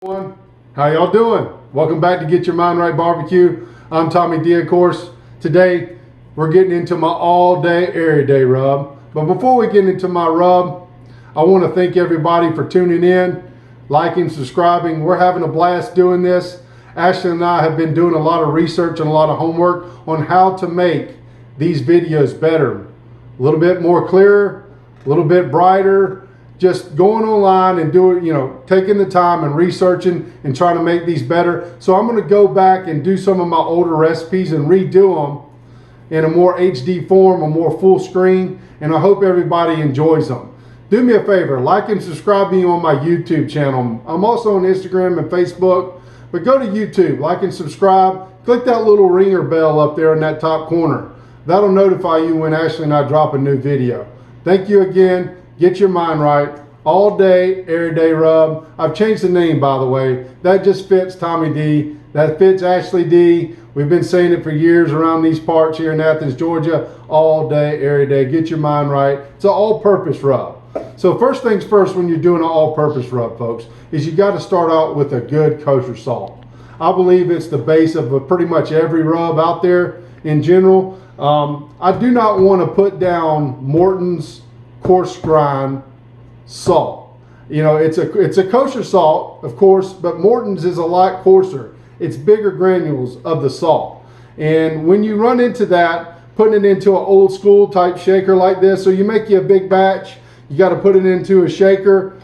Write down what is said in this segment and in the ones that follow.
Everyone, how y'all doing? Welcome back to Get Your Mind Right Barbecue. I'm Tommy D, of course. Today we're getting into my all-day Err'Day rub. But before we get into my rub, I want to thank everybody for tuning in, liking, subscribing. We're having a blast doing this. Ashley and I have been doing a lot of research and a lot of homework on how to make these videos better, a little bit more clearer, a little bit brighter. Just going online and doing, taking the time and researching and trying to make these better. So I'm going to go back and do some of my older recipes and redo them in a more HD form, a more full screen, and I hope everybody enjoys them. Do me a favor, like and subscribe me on my YouTube channel. I'm also on Instagram and Facebook, but go to YouTube, like and subscribe. Click that little ringer bell up there in that top corner. That'll notify you when Ashley and I drop a new video. Thank you again. Get Your Mind Right, all day, Err'Day rub. I've changed the name, by the way. That just fits Tommy D. That fits Ashley D. We've been saying it for years around these parts here in Athens, Georgia. All day, Err'Day. Get your mind right. It's an all-purpose rub. So first things first when you're doing an all-purpose rub, folks, is you got to start out with a good kosher salt. I believe it's the base of pretty much every rub out there in general. I do not want to put down Morton's coarse grind salt. It's a kosher salt, of course, but Morton's is a lot coarser. It's bigger granules of the salt. And when you run into that, putting it into an old school type shaker like this, so you make you a big batch, you got to put it into a shaker.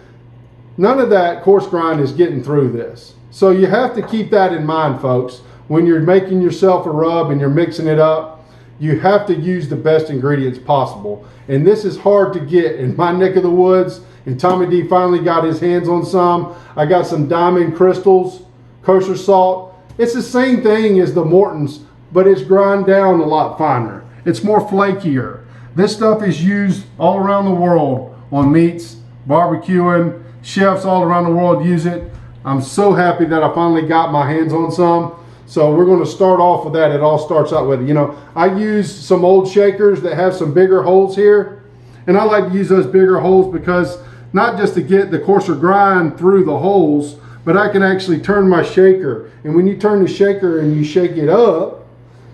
None of that coarse grind is getting through this. So you have to keep that in mind, folks. When you're making yourself a rub and you're mixing it up, you have to use the best ingredients possible. And this is hard to get in my neck of the woods. And Tommy D finally got his hands on some. I got some Diamond Crystals, kosher salt. It's the same thing as the Morton's, but it's ground down a lot finer. It's more flakier. This stuff is used all around the world on meats, barbecuing. Chefs all around the world use it. I'm so happy that I finally got my hands on some. So we're going to start off with that. It all starts out with, I use some old shakers that have some bigger holes here. And I like to use those bigger holes because not just to get the coarser grind through the holes, but I can actually turn my shaker. And when you turn the shaker and you shake it up,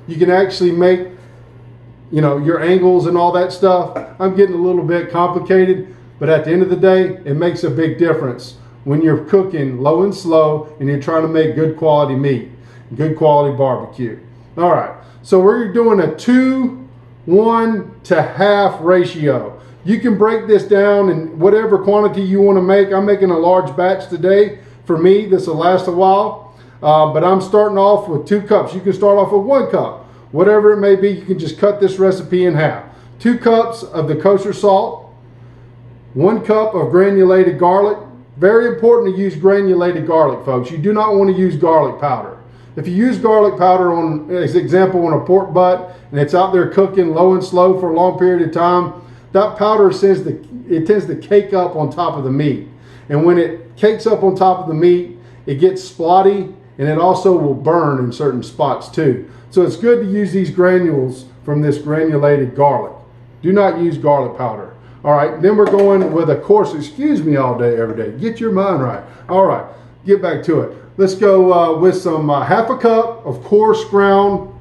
you can actually make, your angles and all that stuff. I'm getting a little bit complicated, but at the end of the day, it makes a big difference when you're cooking low and slow and you're trying to make good quality meat. Good quality barbecue. All right, so we're doing a 2:1 to half ratio. You can break this down in whatever quantity you want to make. I'm making a large batch today. For me, this will last a while, but I'm starting off with 2 cups. You can start off with 1 cup. Whatever it may be, you can just cut this recipe in half. 2 cups of the kosher salt, 1 cup of granulated garlic. Very important to use granulated garlic, folks. You do not want to use garlic powder. If you use garlic powder on, as example, on a pork butt, and it's out there cooking low and slow for a long period of time, that powder tends to cake up on top of the meat. And when it cakes up on top of the meat, it gets splotty, and it also will burn in certain spots too. So it's good to use these granules from this granulated garlic. Do not use garlic powder. All right, then we're going with a coarse, excuse me, all day, every day. Get your mind right. All right, get back to it. Let's go with some half a cup of coarse ground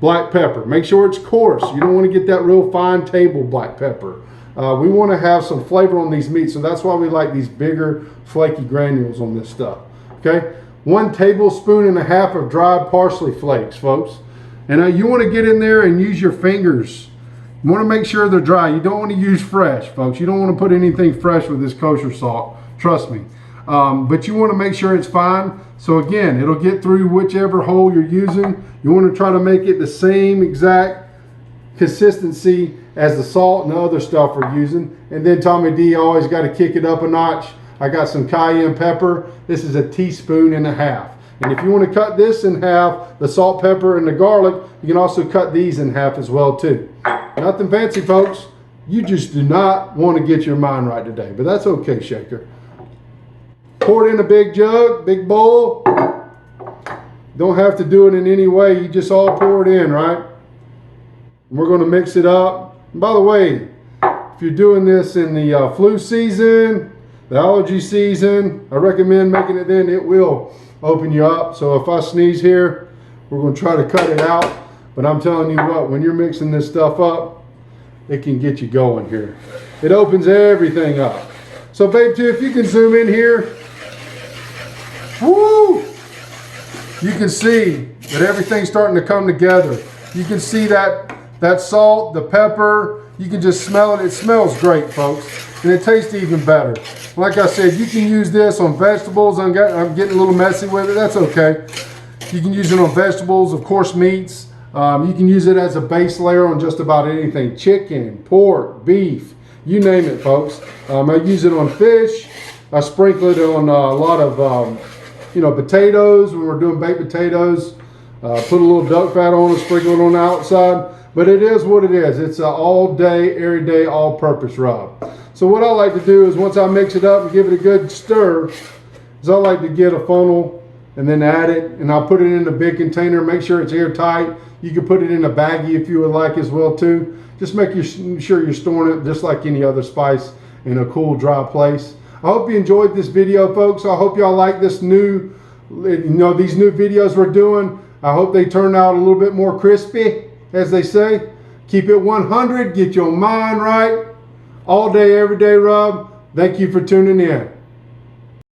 black pepper. Make sure it's coarse. You don't want to get that real fine table black pepper. We want to have some flavor on these meats, so that's why we like these bigger flaky granules on this stuff. Okay, 1 tablespoon and a half of dried parsley flakes, folks. And you want to get in there and use your fingers. You want to make sure they're dry. You don't want to use fresh, folks. You don't want to put anything fresh with this kosher salt. Trust me. But you want to make sure it's fine. So again, it'll get through whichever hole you're using. You want to try to make it the same exact consistency as the salt and the other stuff we're using. And then Tommy D always got to kick it up a notch. I got some cayenne pepper. This is 1.5 teaspoons. And if you want to cut this in half, the salt, pepper, and the garlic, you can also cut these in half as well too. Nothing fancy, folks. You just do not want to get your mind right today, but that's okay, shaker. Pour it in a big jug, big bowl. Don't have to do it in any way. You just all pour it in, right? We're going to mix it up. And by the way, if you're doing this in the flu season, The allergy season, I recommend making it then. It will open you up. So if I sneeze here, we're going to try to cut it out. But I'm telling you what, when you're mixing this stuff up, it can get you going here. It opens everything up. So babe, too, if you can zoom in here, woo! You can see that everything's starting to come together. You can see that salt, the pepper, you can just smell it. It smells great, folks. And it tastes even better. Like I said, you can use this on vegetables. I'm getting a little messy with it. That's okay. You can use it on vegetables, of course, meats. You can use it as a base layer on just about anything. Chicken, pork, beef, you name it, folks. I use it on fish. I sprinkle it on a lot of, potatoes. When we're doing baked potatoes, put a little duck fat on it, sprinkle it on the outside. But it is what it is. It's an all day, every day, all purpose rub. So what I like to do is once I mix it up and give it a good stir, is I like to get a funnel and then add it, and I'll put it in a big container, make sure it's airtight. You can put it in a baggie if you would like as well too. Just make sure you're storing it just like any other spice in a cool, dry place. I hope you enjoyed this video, folks. I hope y'all like this new, these new videos we're doing. I hope they turn out a little bit more crispy, as they say. Keep it 100, get your mind right. All day, every day rub. Thank you for tuning in.